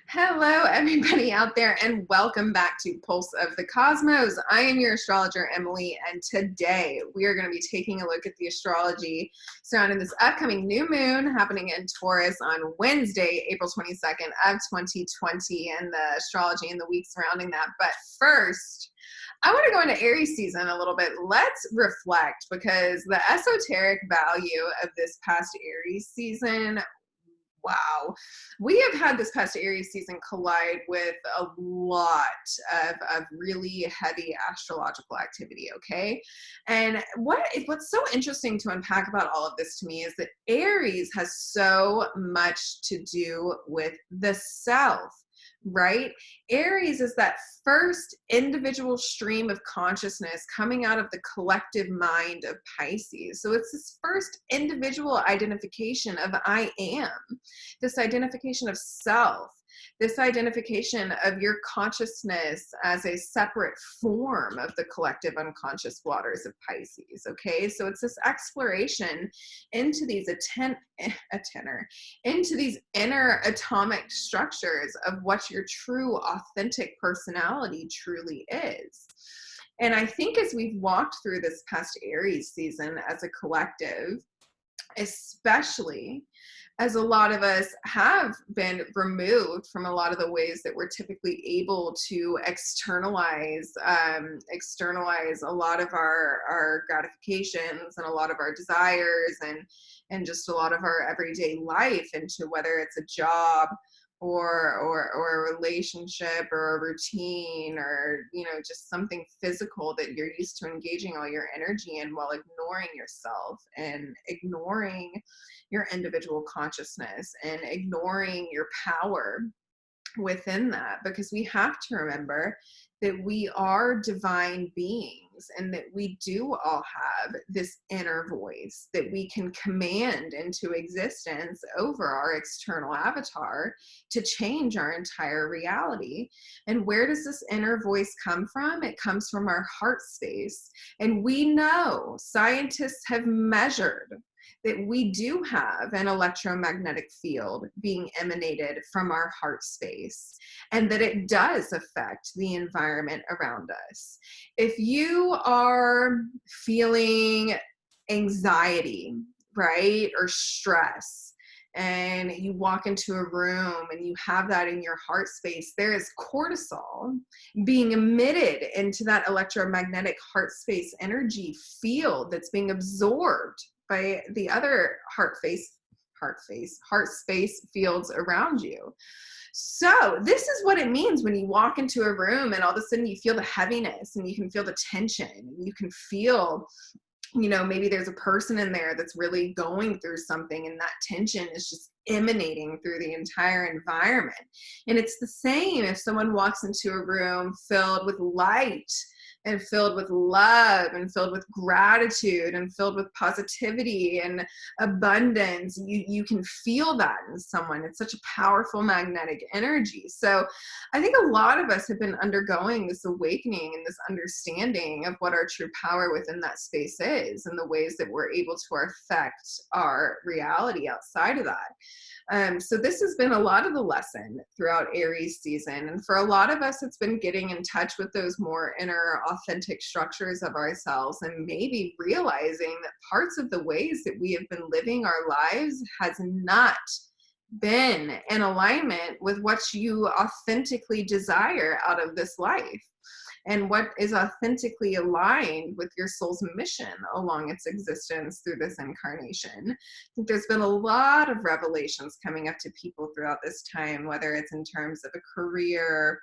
Hello, everybody out there, and welcome back to Pulse of the Cosmos. I am your astrologer, Emily, and today we are going to be taking a look at the astrology surrounding this upcoming new moon happening in Taurus on Wednesday, April 22nd of 2020, and the astrology and the week surrounding that. But first, I want to go into Aries season a little bit. Let's reflect, because the esoteric value of this past Aries season, wow, we have had this past Aries season collide with a lot of really heavy astrological activity, okay? And what's so interesting to unpack about all of this to me is that Aries has so much to do with the self, right? Aries is that first individual stream of consciousness coming out of the collective mind of Pisces. So it's this first individual identification of I am, this identification of self, this identification of your consciousness as a separate form of the collective unconscious waters of Pisces. Okay, so it's this exploration into these into these inner atomic structures of what your true authentic personality truly is. And I think as we've walked through this past Aries season as a collective, especially as a lot of us have been removed from a lot of the ways that we're typically able to externalize a lot of our gratifications and a lot of our desires and just a lot of our everyday life into whether it's a job or a relationship or a routine, or just something physical that you're used to engaging all your energy in, while ignoring yourself and ignoring your individual consciousness and ignoring your power within that. Because we have to remember that we are divine beings, and that we do all have this inner voice that we can command into existence over our external avatar to change our entire reality. And where does this inner voice come from? It comes from our heart space. And we know, scientists have measured that we do have an electromagnetic field being emanated from our heart space, and that it does affect the environment around us. If you are feeling anxiety, right, or stress, and you walk into a room and you have that in your heart space, there is cortisol being emitted into that electromagnetic heart space energy field that's being absorbed by the other heart space fields around you. So this is what it means when you walk into a room and all of a sudden you feel the heaviness, and you can feel the tension, and you can feel, maybe there's a person in there that's really going through something, and that tension is just emanating through the entire environment. And it's the same if someone walks into a room filled with light and filled with love and filled with gratitude and filled with positivity and abundance. You can feel that in someone. It's such a powerful magnetic energy. So I think a lot of us have been undergoing this awakening and this understanding of what our true power within that space is, and the ways that we're able to affect our reality outside of that. So this has been a lot of the lesson throughout Aries season. And for a lot of us, it's been getting in touch with those more inner authentic structures of ourselves, and maybe realizing that parts of the ways that we have been living our lives has not been in alignment with what you authentically desire out of this life, and what is authentically aligned with your soul's mission along its existence through this incarnation. I think there's been a lot of revelations coming up to people throughout this time, whether it's in terms of a career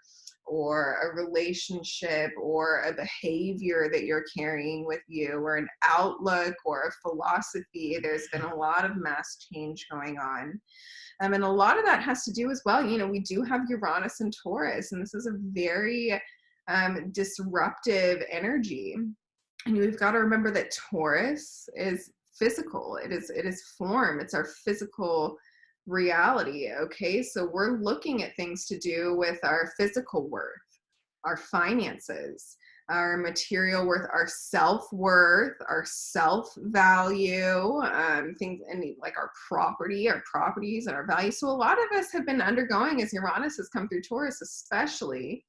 or a relationship or a behavior that you're carrying with you, or an outlook or a philosophy. There's been a lot of mass change going on. And a lot of that has to do as well, we do have Uranus and Taurus, and this is a very disruptive energy. And we've got to remember that Taurus is physical. It is form. It's our physical reality. Okay, so we're looking at things to do with our physical worth, our finances, our material worth, our self-worth, our self-value, things, and like our property, our properties, and our values. So a lot of us have been undergoing, as Uranus has come through Taurus, especially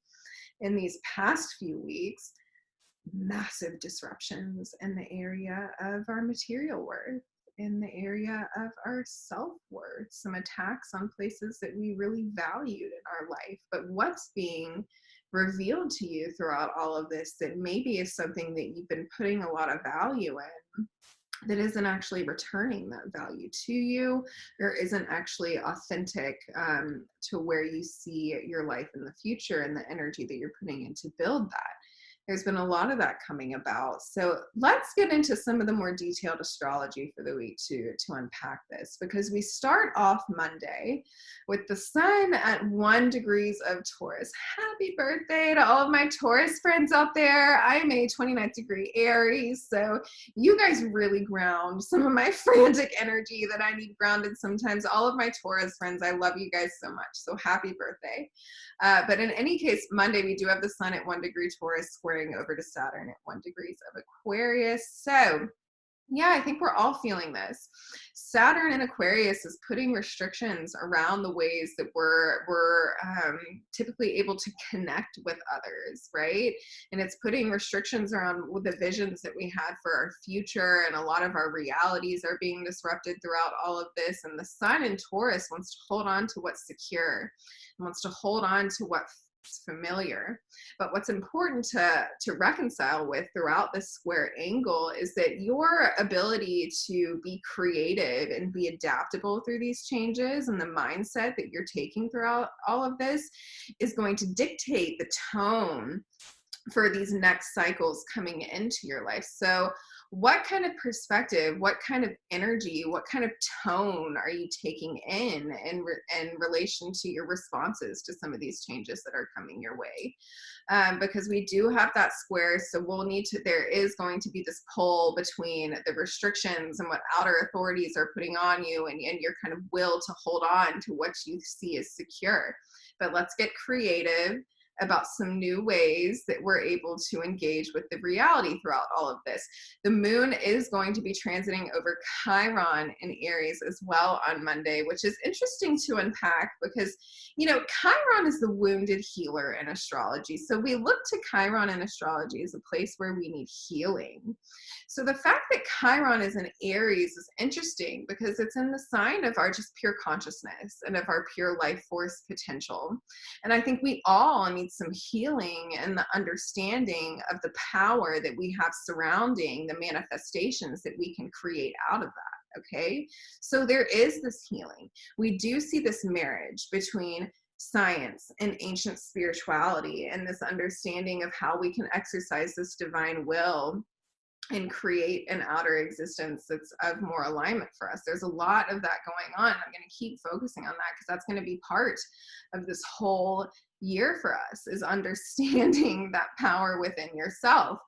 in these past few weeks, massive disruptions in the area of our material worth, in the area of our self-worth, some attacks on places that we really valued in our life. But what's being revealed to you throughout all of this that maybe is something that you've been putting a lot of value in that isn't actually returning that value to you, or isn't actually authentic to where you see your life in the future and the energy that you're putting in to build that. There's been a lot of that coming about. So let's get into some of the more detailed astrology for the week to unpack this, because we start off Monday with the sun at 1 degrees of Taurus. Happy birthday to all of my Taurus friends out there. I am a 29th degree Aries, so you guys really ground some of my frantic energy that I need grounded sometimes. All of my Taurus friends, I love you guys so much. So happy birthday. But in any case, Monday, we do have the sun at 1 degree Taurus squaring over to Saturn at 1 degrees of Aquarius. So yeah, I think we're all feeling this. Saturn in Aquarius is putting restrictions around the ways that we're typically able to connect with others, right? And it's putting restrictions around the visions that we had for our future, and a lot of our realities are being disrupted throughout all of this. And the sun in Taurus wants to hold on to what's secure, wants to hold on to what's familiar. But what's important to reconcile with throughout this square angle is that your ability to be creative and be adaptable through these changes, and the mindset that you're taking throughout all of this, is going to dictate the tone for these next cycles coming into your life. So what kind of perspective, what kind of energy, what kind of tone are you taking in relation to your responses to some of these changes that are coming your way? Because we do have that square, so there is going to be this pull between the restrictions and what outer authorities are putting on you, and your kind of will to hold on to what you see as secure. But let's get creative about some new ways that we're able to engage with the reality throughout all of this. The moon is going to be transiting over Chiron in Aries as well on Monday, which is interesting to unpack because, Chiron is the wounded healer in astrology. So we look to Chiron in astrology as a place where we need healing. So the fact that Chiron is in Aries is interesting because it's in the sign of our just pure consciousness and of our pure life force potential. And I think we all need some healing and the understanding of the power that we have surrounding the manifestations that we can create out of that. Okay, so there is this healing. We do see this marriage between science and ancient spirituality, and this understanding of how we can exercise this divine will and create an outer existence that's of more alignment for us. There's a lot of that going on. I'm going to keep focusing on that because that's going to be part of this whole year for us, is understanding that power within yourself.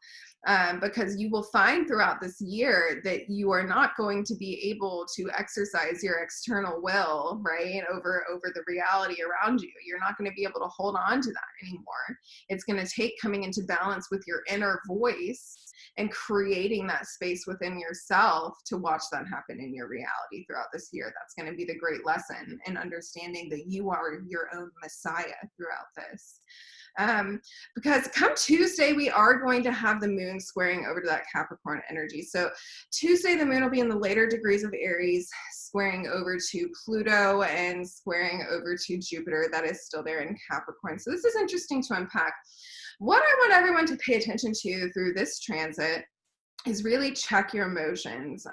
Because you will find throughout this year that you are not going to be able to exercise your external will, right, over the reality around you. You're not going to be able to hold on to that anymore. It's going to take coming into balance with your inner voice and creating that space within yourself to watch that happen in your reality throughout this year. That's going to be the great lesson in understanding that you are your own Messiah throughout this. Because come Tuesday, we are going to have the moon squaring over to that Capricorn energy. So Tuesday, the moon will be in the later degrees of Aries, squaring over to Pluto and squaring over to Jupiter. That is still there in Capricorn. So this is interesting to unpack. What I want everyone to pay attention to through this transit is really check your emotions.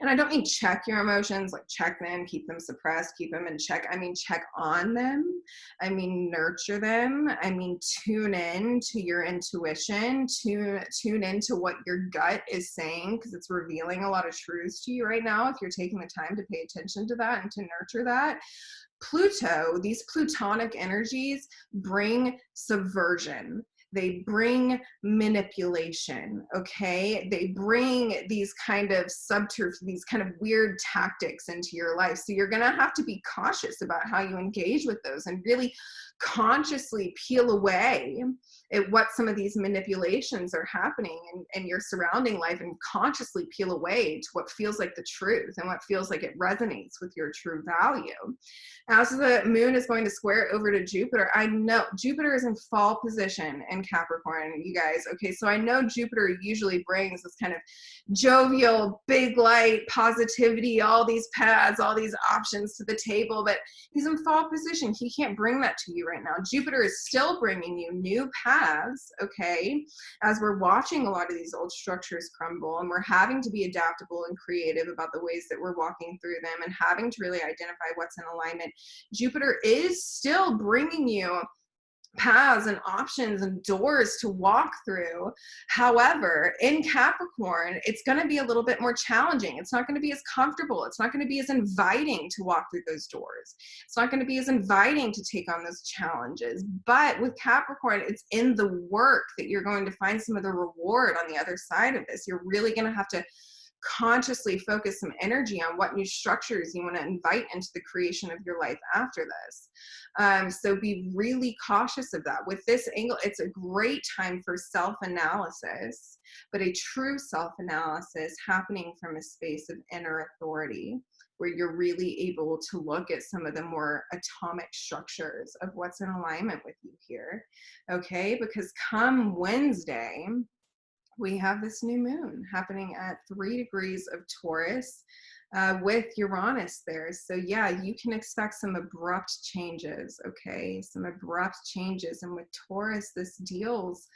And I don't mean check your emotions, like check them, keep them suppressed, keep them in check. I mean, check on them. I mean, nurture them. I mean, tune in to your intuition, tune into what your gut is saying, because it's revealing a lot of truths to you right now if you're taking the time to pay attention to that and to nurture that. Pluto, these plutonic energies bring subversion. They bring manipulation, okay? They bring these kind of subterfuge, these kind of weird tactics into your life. So you're gonna have to be cautious about how you engage with those and really consciously peel away at what some of these manipulations are happening in your surrounding life, and consciously peel away to what feels like the truth and what feels like it resonates with your true value. As the moon is going to square over to Jupiter, I know Jupiter is in fall position in Capricorn, you guys. Okay, so I know Jupiter usually brings this kind of jovial, big light, positivity, all these paths, all these options to the table, but he's in fall position. He can't bring that to you right now. Jupiter is still bringing you new paths, okay, as we're watching a lot of these old structures crumble, and we're having to be adaptable and creative about the ways that we're walking through them and having to really identify what's in alignment. Jupiter is still bringing you paths and options and doors to walk through. However, in Capricorn, it's going to be a little bit more challenging. It's not going to be as comfortable. It's not going to be as inviting to walk through those doors. It's not going to be as inviting to take on those challenges. But with Capricorn, it's in the work that you're going to find some of the reward on the other side of this. You're really going to have to consciously focus some energy on what new structures you want to invite into the creation of your life after this. So be really cautious of that. With this angle, it's a great time for self-analysis, but a true self-analysis happening from a space of inner authority, where you're really able to look at some of the more atomic structures of what's in alignment with you here. Okay, because come Wednesday, we have this new moon happening at 3 degrees of Taurus with Uranus there. So yeah, you can expect some abrupt changes, okay? Some abrupt changes. And with Taurus, this deals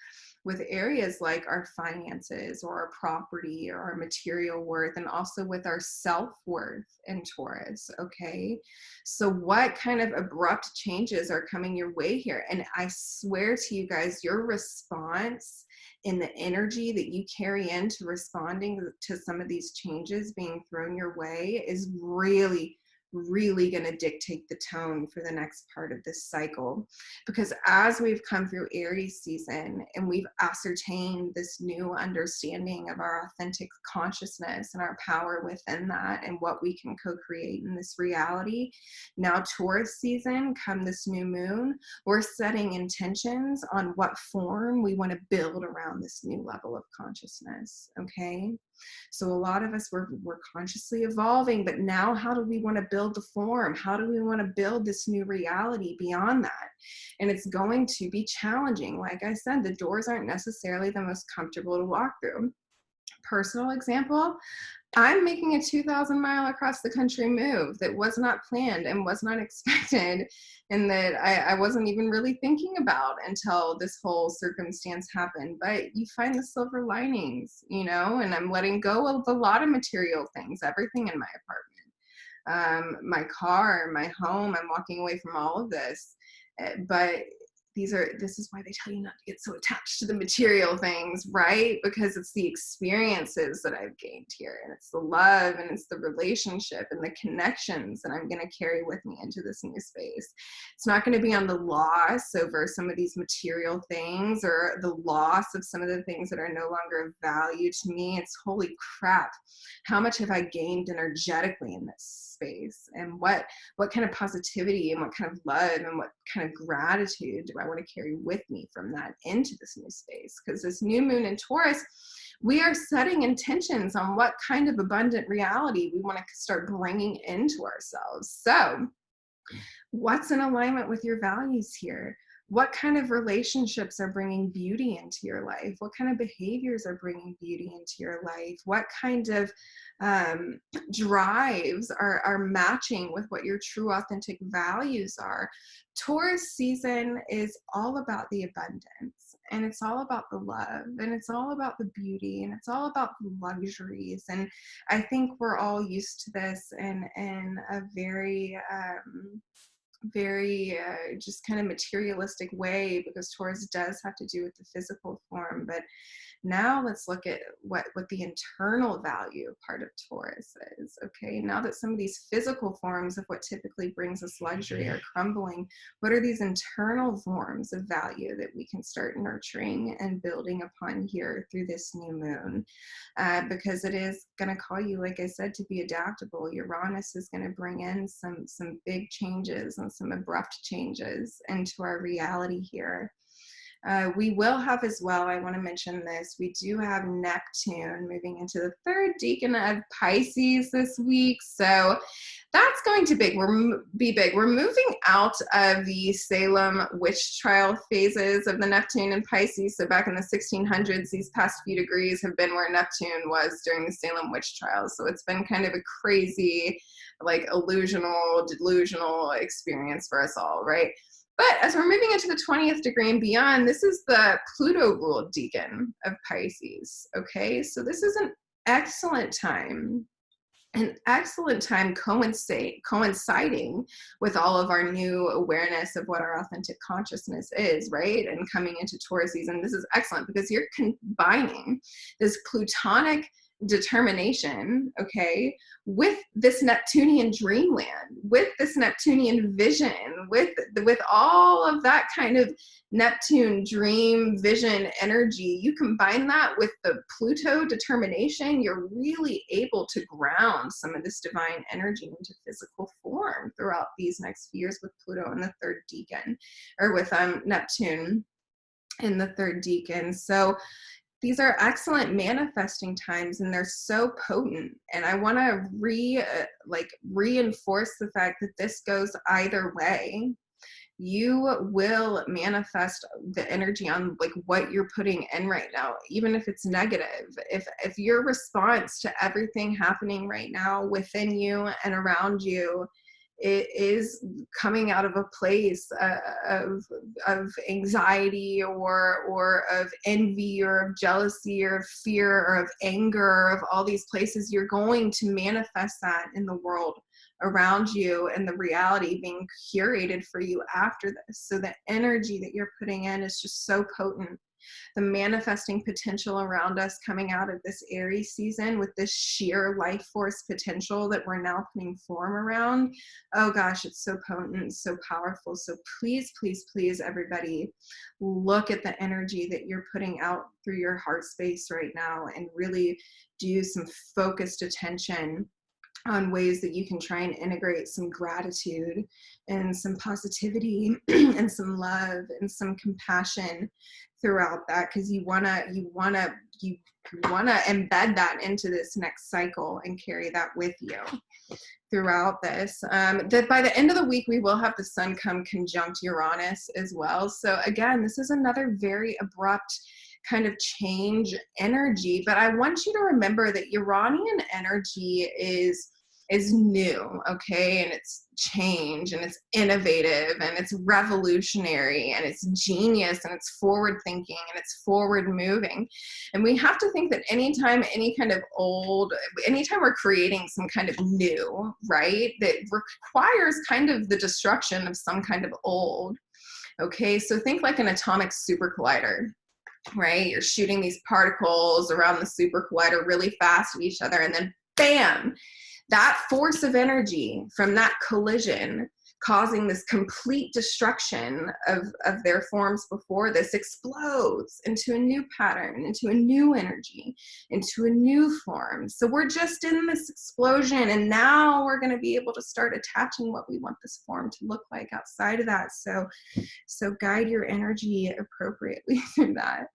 with areas like our finances or our property or our material worth, and also with our self-worth in Taurus, okay? So what kind of abrupt changes are coming your way here? And I swear to you guys, your response in the energy that you carry into responding to some of these changes being thrown your way is really going to dictate the tone for the next part of this cycle. Because as we've come through Aries season and we've ascertained this new understanding of our authentic consciousness and our power within that and what we can co-create in this reality, now Taurus season, come this new moon, we're setting intentions on what form we want to build around this new level of consciousness, okay? So a lot of us, we're consciously evolving, but now how do we want to build the form? How do we want to build this new reality beyond that? And it's going to be challenging. Like I said, the doors aren't necessarily the most comfortable to walk through. Personal example, I'm making a 2,000 mile across the country move that was not planned and was not expected, and that I wasn't even really thinking about until this whole circumstance happened. But you find the silver linings, you know, and I'm letting go of a lot of material things, everything in my apartment, my car, my home. I'm walking away from all of this. But this is why they tell you not to get so attached to the material things, right? Because it's the experiences that I've gained here, and it's the love, and it's the relationship and the connections that I'm going to carry with me into this new space. It's not going to be on the loss over some of these material things or the loss of some of the things that are no longer of value to me. It's holy crap, how much have I gained energetically in this space, and what kind of positivity and what kind of love and what kind of gratitude do I want to carry with me from that into this new space? Because this new moon in Taurus, we are setting intentions on what kind of abundant reality we want to start bringing into ourselves. So what's in alignment with your values here? What kind of relationships are bringing beauty into your life? What kind of behaviors are bringing beauty into your life? What kind of drives are matching with what your true authentic values are? Taurus season is all about the abundance, and it's all about the love, and it's all about the beauty, and it's all about the luxuries. And I think we're all used to this in a very just kind of materialistic way, because Taurus does have to do with the physical form. But Now let's look at what the internal value part of Taurus is. Okay, now that some of these physical forms of what typically brings us luxury are crumbling, what are these internal forms of value that we can start nurturing and building upon here through this new moon? Because it is going to call you, like I said, to be adaptable. Uranus is going to bring in some big changes and some abrupt changes into our reality here. We will have as well, I want to mention this, we do have Neptune moving into the third decan of Pisces this week. So that's going to be big. We're moving out of the Salem witch trial phases of the Neptune and Pisces. So back in the 1600s, these past few degrees have been where Neptune was during the Salem witch trials. So it's been kind of a crazy, like delusional experience for us all, right? But as we're moving into the 20th degree and beyond, this is the Pluto-ruled decan of Pisces, okay? So this is an excellent time coinciding with all of our new awareness of what our authentic consciousness is, right? And coming into Taurus season, this is excellent because you're combining this Plutonic determination, okay, with this Neptunian dreamland, with this Neptunian vision, with all of that kind of Neptune dream vision energy. You combine that with the Pluto determination, you're really able to ground some of this divine energy into physical form throughout these next few years with Pluto in the third decan, or with Neptune in the third decan. So these are excellent manifesting times, and they're so potent. And I want to reinforce the fact that this goes either way. You will manifest the energy on like what you're putting in right now, even if it's negative. If your response to everything happening right now within you and around you, it is coming out of a place of anxiety or of envy or of jealousy or of fear or of anger, or of all these places, you're going to manifest that in the world around you and the reality being curated for you after this. So the energy that you're putting in is just so potent. The manifesting potential around us coming out of this Aries season with this sheer life force potential that we're now putting form around. Oh gosh, it's so potent, so powerful. So please, please, please, everybody, look at the energy that you're putting out through your heart space right now and really do some focused attention on ways that you can try and integrate some gratitude and some positivity and some love and some compassion throughout that, because you wanna embed that into this next cycle and carry that with you throughout this. That by the end of the week, we will have the sun come conjunct Uranus as well. So again, this is another very abrupt kind of change energy, but I want you to remember that Uranian energy is new, okay, and it's change and it's innovative and it's revolutionary and it's genius and it's forward thinking and it's forward moving. And we have to think that anytime we're creating some kind of new, right, that requires kind of the destruction of some kind of old. Okay, so think like an atomic super collider, right? You're shooting these particles around the super collider really fast at each other, and then bam, that force of energy from that collision causing this complete destruction of their forms before this explodes into a new pattern, into a new energy, into a new form. So we're just in this explosion, and now we're going to be able to start attaching what we want this form to look like outside of that. So guide your energy appropriately through that.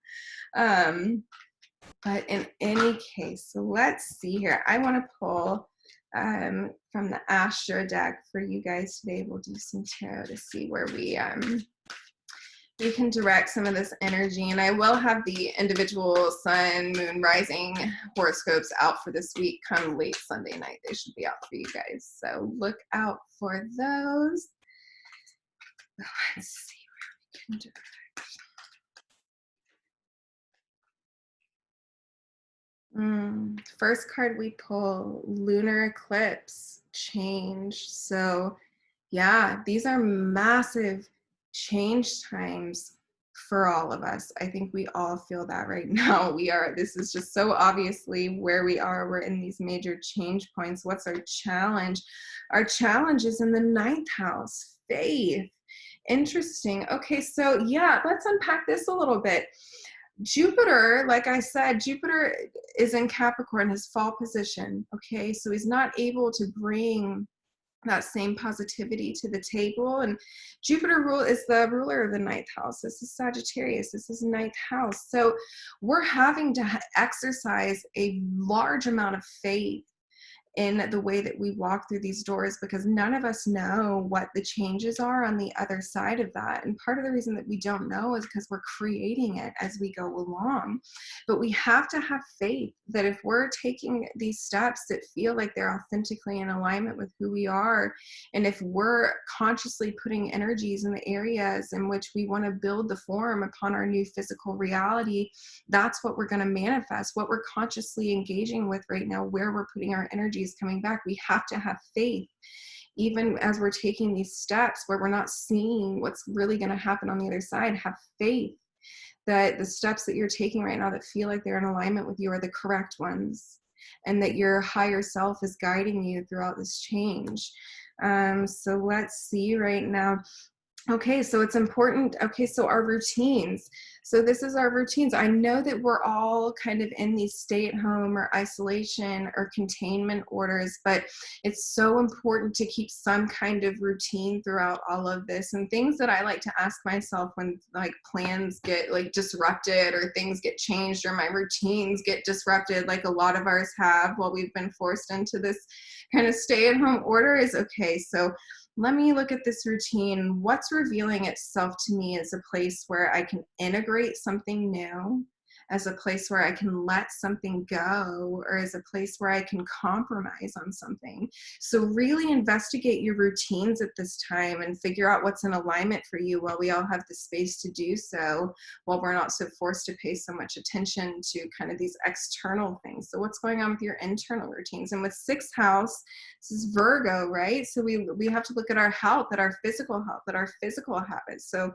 But in any case, so let's see here. I want to pull from the Astro deck for you guys today. We'll do some tarot to see where we can direct some of this energy. And I will have the individual sun, moon, rising horoscopes out for this week come late Sunday night. They should be out for you guys. So look out for those. Let's see where we can direct. First card we pull, lunar eclipse, change. So yeah, these are massive change times for all of us. I think we all feel that right now. This is just so obviously where we are. We're in these major change points. What's our challenge? Our challenge is in the ninth house, faith. Interesting. Okay, so yeah, let's unpack this a little bit. Jupiter, like I said, Jupiter is in Capricorn, his fall position. Okay, so he's not able to bring that same positivity to the table. And Jupiter is the ruler of the ninth house. This is Sagittarius. This is ninth house. So we're having to exercise a large amount of faith in the way that we walk through these doors, because none of us know what the changes are on the other side of that. And part of the reason that we don't know is because we're creating it as we go along. But we have to have faith that if we're taking these steps that feel like they're authentically in alignment with who we are, and if we're consciously putting energies in the areas in which we want to build the form upon our new physical reality, that's what we're going to manifest. What we're consciously engaging with right now, where we're putting our energies coming back, we have to have faith, even as we're taking these steps where we're not seeing what's really going to happen on the other side. Have faith that the steps that you're taking right now that feel like they're in alignment with you are the correct ones, and that your higher self is guiding you throughout this change. So let's see right now. Okay, so it's important. Okay, so our routines. So this is our routines. I know that we're all kind of in these stay-at-home or isolation or containment orders, but it's so important to keep some kind of routine throughout all of this. And things that I like to ask myself when like plans get like disrupted or things get changed or my routines get disrupted, like a lot of ours have while we've been forced into this kind of stay-at-home order, is okay, so let me look at this routine. What's revealing itself to me as a place where I can integrate something new, as a place where I can let something go, or as a place where I can compromise on something. So really investigate your routines at this time and figure out what's in alignment for you while we all have the space to do so, while we're not so forced to pay so much attention to kind of these external things. So what's going on with your internal routines? And with sixth house, this is Virgo, right? So we have to look at our health, at our physical health, at our physical habits. So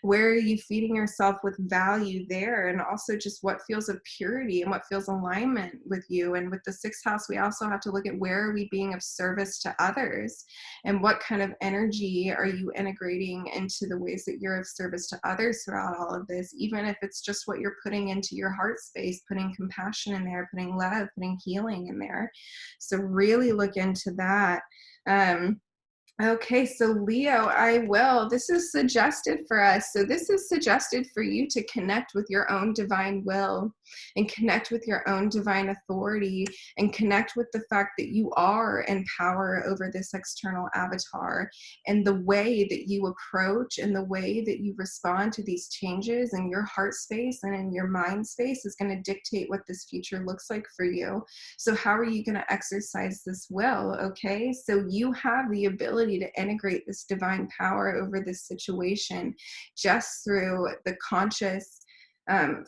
where are you feeding yourself with value there? And also just what feels of purity and what feels alignment with you. And with the sixth house, we also have to look at where are we being of service to others, and what kind of energy are you integrating into the ways that you're of service to others throughout all of this, even if it's just what you're putting into your heart space, putting compassion in there, putting love, putting healing in there. So really look into that. Okay, so Leo, this is suggested for us. So this is suggested for you to connect with your own divine will and connect with your own divine authority and connect with the fact that you are in power over this external avatar, and the way that you approach and the way that you respond to these changes in your heart space and in your mind space is going to dictate what this future looks like for you. So how are you going to exercise this will? Okay, so you have the ability to integrate this divine power over this situation just through the conscious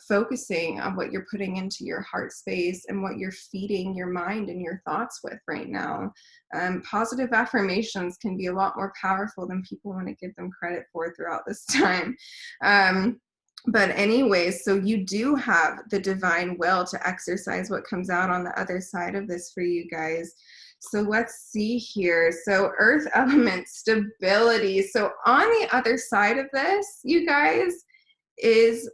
focusing on what you're putting into your heart space and what you're feeding your mind and your thoughts with right now. Positive affirmations can be a lot more powerful than people want to give them credit for throughout this time. But anyways, so you do have the divine will to exercise what comes out on the other side of this for you guys. So let's see here. So earth element stability. So on the other side of this, you guys, is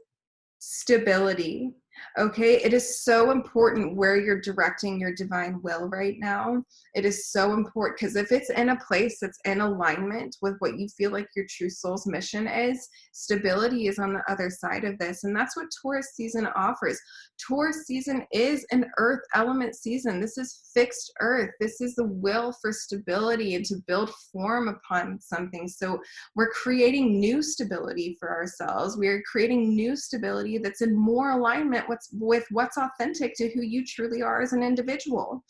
stability. Okay, it is so important where you're directing your divine will right now. It is so important, because if it's in a place that's in alignment with what you feel like your true soul's mission is, stability is on the other side of this. And that's what Taurus season offers. Taurus season is an earth element season. This is fixed earth. This is the will for stability and to build form upon something. So we're creating new stability for ourselves. We are creating new stability that's in more alignment with what's authentic to who you truly are as an individual.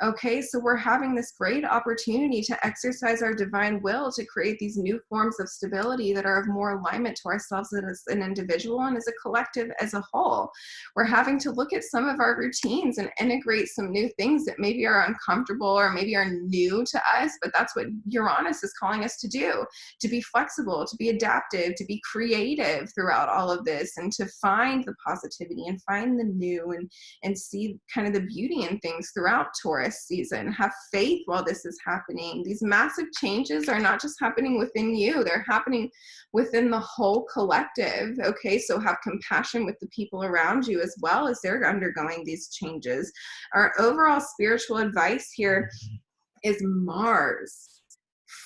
Okay, so we're having this great opportunity to exercise our divine will to create these new forms of stability that are of more alignment to ourselves as an individual and as a collective as a whole. We're having to look at some of our routines and integrate some new things that maybe are uncomfortable or maybe are new to us, but that's what Uranus is calling us to do, to be flexible, to be adaptive, to be creative throughout all of this, and to find the positivity and find the new and see kind of the beauty in things throughout Taurus season. Have faith while this is happening. These massive changes are not just happening within you, they're happening within the whole collective. Okay, so have compassion with the people around you as well as they're undergoing these changes. Our overall spiritual advice here is Mars,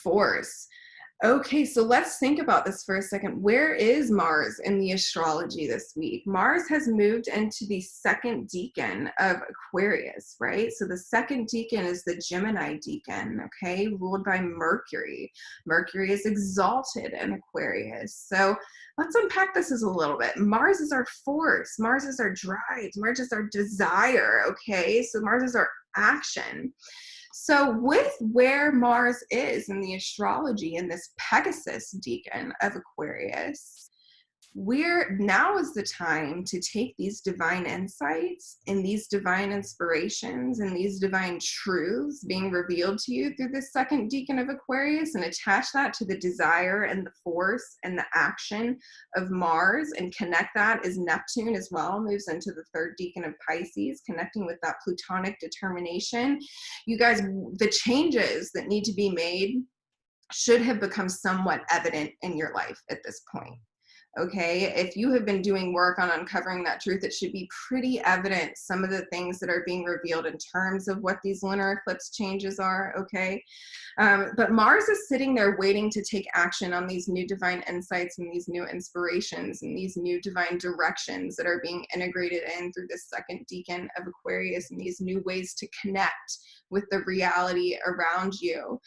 force. Okay, so let's think about this for a second. Where is Mars in the astrology this week? Mars has moved into the second decan of Aquarius, right? So the second decan is the Gemini decan, okay, ruled by Mercury. Mercury is exalted in Aquarius. So let's unpack this a little bit. Mars is our force. Mars is our drive. Mars is our desire, okay? So Mars is our action. So with where Mars is in the astrology in this Pegasus decan of Aquarius, now is the time to take these divine insights and these divine inspirations and these divine truths being revealed to you through the second decan of Aquarius and attach that to the desire and the force and the action of Mars, and connect that as Neptune as well moves into the third decan of Pisces, connecting with that Plutonic determination. You guys, the changes that need to be made should have become somewhat evident in your life at this point. Okay, if you have been doing work on uncovering that truth, it should be pretty evident some of the things that are being revealed in terms of what these lunar eclipse changes are, okay? But Mars is sitting there waiting to take action on these new divine insights and these new inspirations and these new divine directions that are being integrated in through the second decan of Aquarius, and these new ways to connect with the reality around you.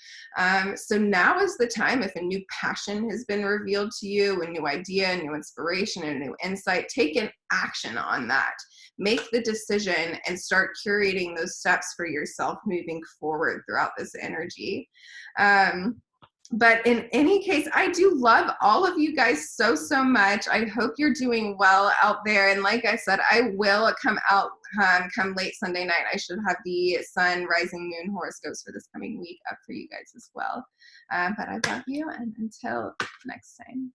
So now is the time, if a new passion has been revealed to you, a new idea, a new inspiration, a new insight, take an action on that. Make the decision and start curating those steps for yourself moving forward throughout this energy. But in any case, I do love all of you guys so, so much. I hope you're doing well out there. And like I said, I will come out come late Sunday night. I should have the sun, rising, moon horoscopes for this coming week up for you guys as well. But I love you, and until next time.